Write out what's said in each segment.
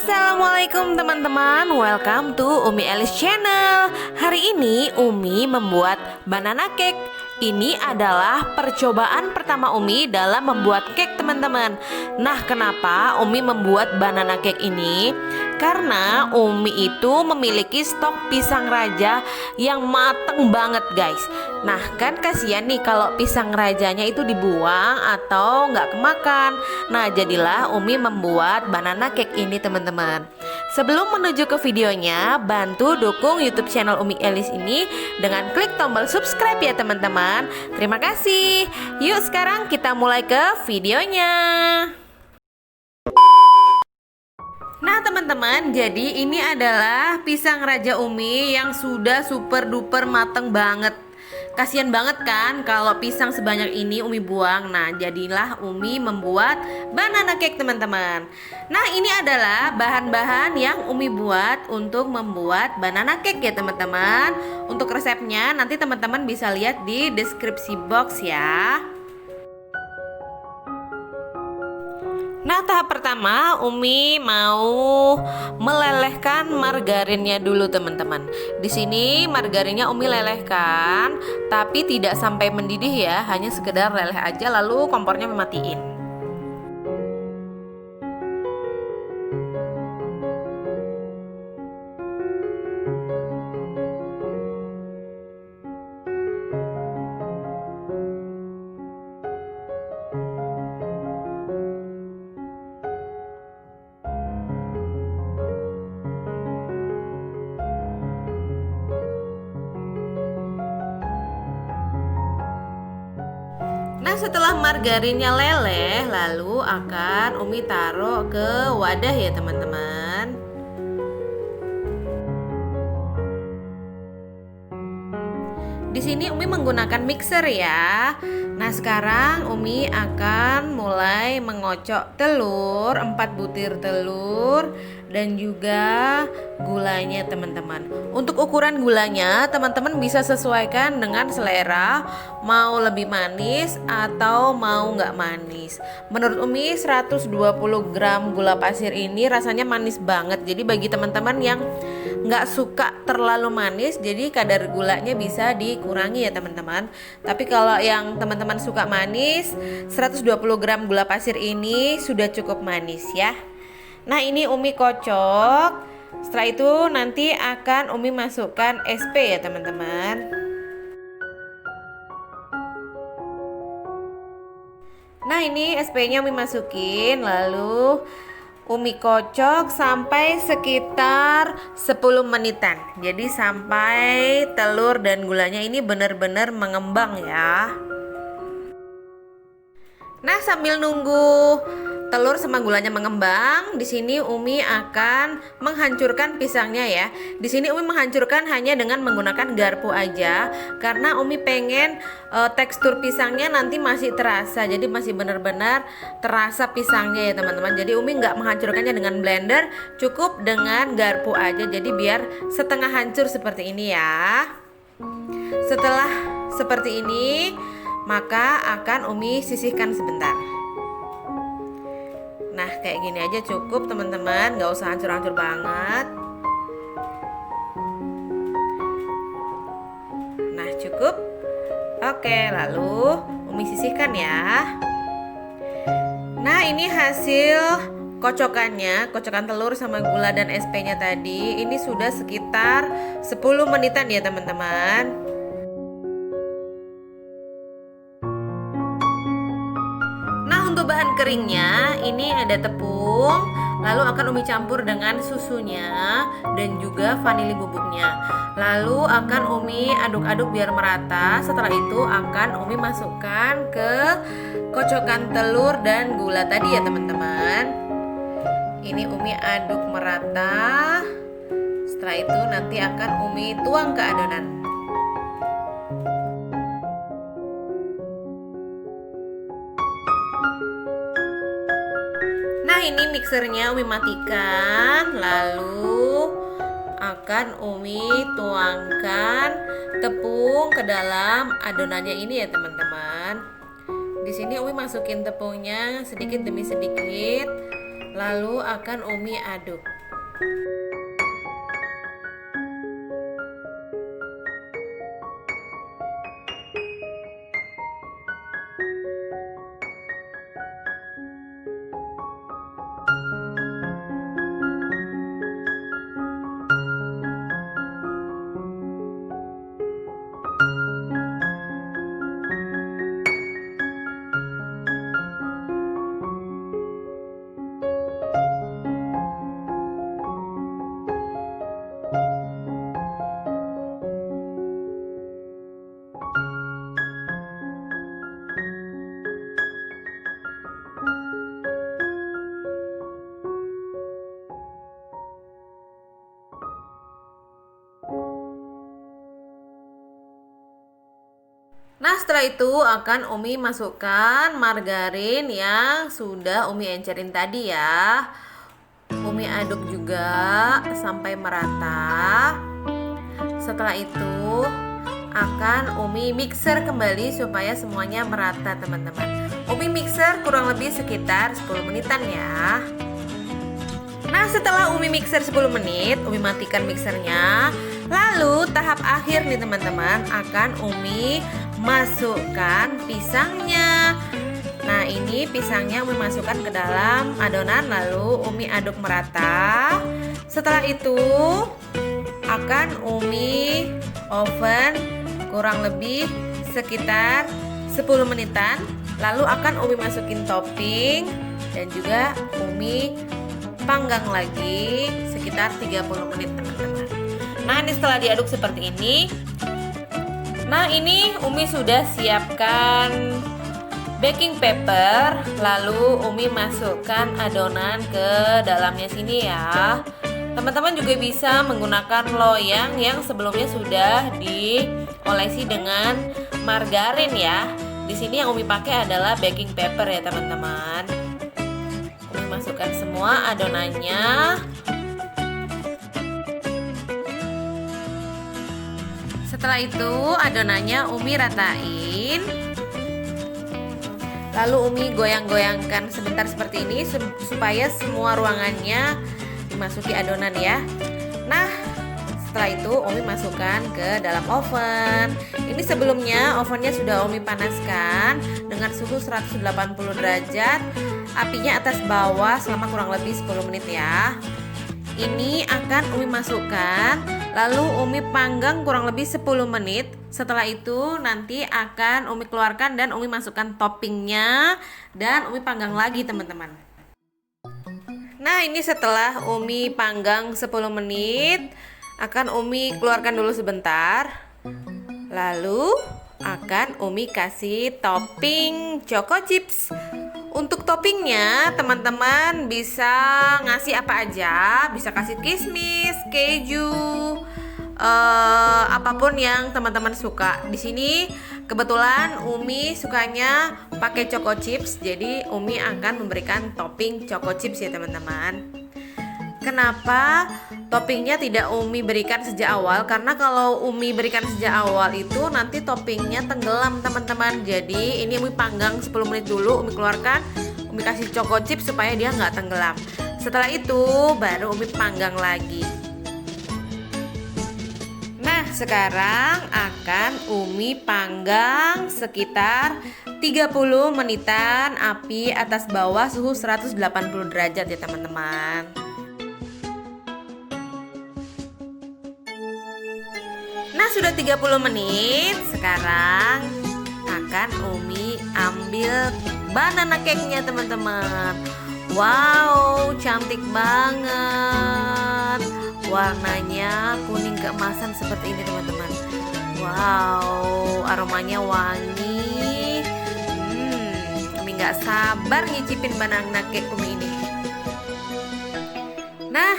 Assalamualaikum teman-teman, welcome to Umi Elis Channel. Hari ini Umi membuat banana cake. Ini adalah percobaan pertama Umi dalam membuat cake teman-teman. Nah, kenapa Umi membuat banana cake ini? Karena Umi itu memiliki stok pisang raja yang mateng banget guys. Nah kan kasihan nih kalau pisang rajanya itu dibuang atau nggak kemakan. Nah jadilah Umi membuat banana cake ini teman-teman. Sebelum menuju ke videonya, bantu dukung YouTube channel Umi Elis ini dengan klik tombol subscribe ya teman-teman. Terima kasih. Yuk sekarang kita mulai ke videonya. Nah teman-teman, jadi ini adalah pisang raja Umi yang sudah super duper mateng banget. Kasian banget kan kalau pisang sebanyak ini Umi buang. Nah jadilah Umi membuat banana cake teman-teman. Nah ini adalah bahan-bahan yang Umi buat untuk membuat banana cake ya teman-teman. Untuk resepnya nanti teman-teman bisa lihat di deskripsi box ya. Nah tahap pertama Umi mau melelehkan margarinnya dulu teman-teman. Di sini margarinnya Umi lelehkan, tapi tidak sampai mendidih ya, hanya sekedar leleh aja lalu kompornya mematiin. Nah setelah margarinnya leleh, lalu akan Umi taruh ke wadah ya teman-teman. Di sini Umi menggunakan mixer ya. Nah sekarang Umi akan mulai mengocok telur, 4 butir telur dan juga gulanya teman-teman. Untuk ukuran gulanya teman-teman bisa sesuaikan dengan selera, mau lebih manis atau mau nggak manis. Menurut Umi 120 gram gula pasir ini rasanya manis banget. Jadi bagi teman-teman yang nggak suka terlalu manis, jadi kadar gulanya bisa dikurangi ya teman-teman. Tapi kalau yang teman-teman suka manis, 120 gram gula pasir ini sudah cukup manis ya. Nah ini Umi kocok. Setelah itu nanti akan Umi masukkan SP ya teman-teman. Nah ini SP-nya Umi masukin, lalu Umi kocok sampai sekitar 10 menitan. Jadi sampai telur dan gulanya ini benar-benar mengembang ya. Nah sambil nunggu telur sama gulanya mengembang, di sini Umi akan menghancurkan pisangnya ya. Di sini Umi menghancurkan hanya dengan menggunakan garpu aja, karena Umi pengen tekstur pisangnya nanti masih terasa. Jadi masih benar-benar terasa pisangnya ya teman-teman. Jadi Umi nggak menghancurkannya dengan blender, cukup dengan garpu aja. Jadi biar setengah hancur seperti ini ya. Setelah seperti ini, maka akan Umi sisihkan sebentar. Nah kayak gini aja cukup teman-teman, gak usah hancur-hancur banget. Nah cukup. Oke lalu Umi sisihkan ya. Nah ini hasil kocokannya, kocokan telur sama gula dan SP-nya tadi. Ini sudah sekitar 10 menitan ya teman-teman. Untuk bahan keringnya ini ada tepung, lalu akan Umi campur dengan susunya dan juga vanili bubuknya. Lalu akan Umi aduk-aduk biar merata. Setelah itu akan Umi masukkan ke kocokan telur dan gula tadi ya teman-teman. Ini Umi aduk merata. Setelah itu nanti akan Umi tuang ke adonan. Nah ini mixernya Umi matikan, lalu akan Umi tuangkan tepung ke dalam adonannya ini ya teman-teman. Di sini Umi masukin tepungnya sedikit demi sedikit, lalu akan Umi aduk. Nah, setelah itu akan Umi masukkan margarin yang sudah Umi encerin tadi ya. Umi aduk juga sampai merata. Setelah itu akan Umi mixer kembali supaya semuanya merata teman-teman. Umi mixer kurang lebih sekitar 10 menitan ya. Nah, setelah Umi mixer 10 menit, Umi matikan mixernya. Lalu tahap akhir nih teman-teman, akan Umi masukkan pisangnya. Nah, ini pisangnya Umi masukkan ke dalam adonan, lalu Umi aduk merata. Setelah itu akan Umi oven kurang lebih sekitar 10 menitan. Lalu akan Umi masukin topping dan juga Umi panggang lagi sekitar 30 menit teman-teman. Nah, ini setelah diaduk seperti ini. Nah, ini Umi sudah siapkan baking paper. Lalu Umi masukkan adonan ke dalamnya sini ya. Teman-teman juga bisa menggunakan loyang yang sebelumnya sudah diolesi dengan margarin ya. Di sini yang Umi pakai adalah baking paper ya teman-teman. Umi masukkan semua adonannya. Setelah itu adonannya Umi ratain. Lalu Umi goyang-goyangkan sebentar seperti ini supaya semua ruangannya dimasuki adonan ya. Nah, setelah itu Umi masukkan ke dalam oven. Ini sebelumnya ovennya sudah Umi panaskan dengan suhu 180 derajat. Apinya atas bawah selama kurang lebih 10 menit ya. Ini akan Umi masukkan, lalu Umi panggang kurang lebih 10 menit. Setelah itu nanti akan Umi keluarkan dan Umi masukkan toppingnya dan Umi panggang lagi teman-teman. Nah, ini setelah Umi panggang 10 menit, akan Umi keluarkan dulu sebentar. Lalu akan Umi kasih topping choco chips. Untuk toppingnya teman-teman bisa ngasih apa aja, bisa kasih kismis, keju, apapun yang teman-teman suka. Di sini kebetulan Umi sukanya pakai choco chips, jadi Umi akan memberikan topping choco chips ya teman-teman. Kenapa toppingnya tidak Umi berikan sejak awal? Karena kalau Umi berikan sejak awal itu nanti toppingnya tenggelam teman-teman. Jadi ini Umi panggang 10 menit dulu, Umi keluarkan, Umi kasih choco chip supaya dia nggak tenggelam. Setelah itu baru Umi panggang lagi. Nah, sekarang akan Umi panggang sekitar 30 menitan, api atas bawah suhu 180 derajat ya teman-teman. Nah, sudah 30 menit. Sekarang akan Umi ambil banana cake-nya teman-teman. Wow, cantik banget. Warnanya kuning keemasan seperti ini teman-teman. Wow, aromanya wangi. Umi gak sabar ngicipin banana cake Umi ini. Nah,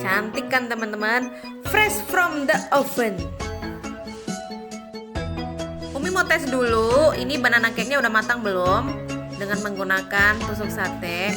cantik kan teman-teman? Fresh from the oven. Umi mau tes dulu, ini banana cake-nya udah matang belum? Dengan menggunakan tusuk sate.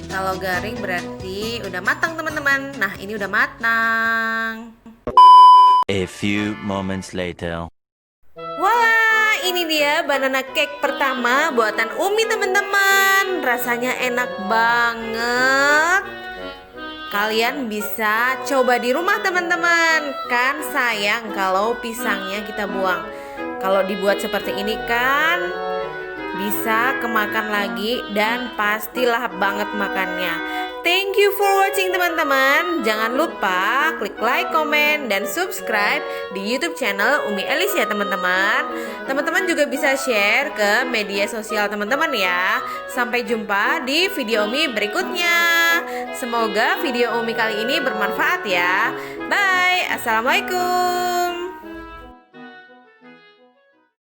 Kalau garing berarti udah matang teman-teman. Nah, ini udah matang. A few moments later. Wah, ini dia banana cake pertama buatan Umi teman-teman. Rasanya enak banget. Kalian bisa coba di rumah teman-teman. Kan sayang kalau pisangnya kita buang. Kalau dibuat seperti ini kan bisa kemakan lagi dan pasti lahap banget makannya. Thank you for watching teman-teman. Jangan lupa klik like, komen, dan subscribe di YouTube channel Umi Elis ya teman-teman. Teman-teman juga bisa share ke media sosial teman-teman ya. Sampai jumpa di video Umi berikutnya. Semoga video Umi kali ini bermanfaat ya. Bye. Assalamualaikum.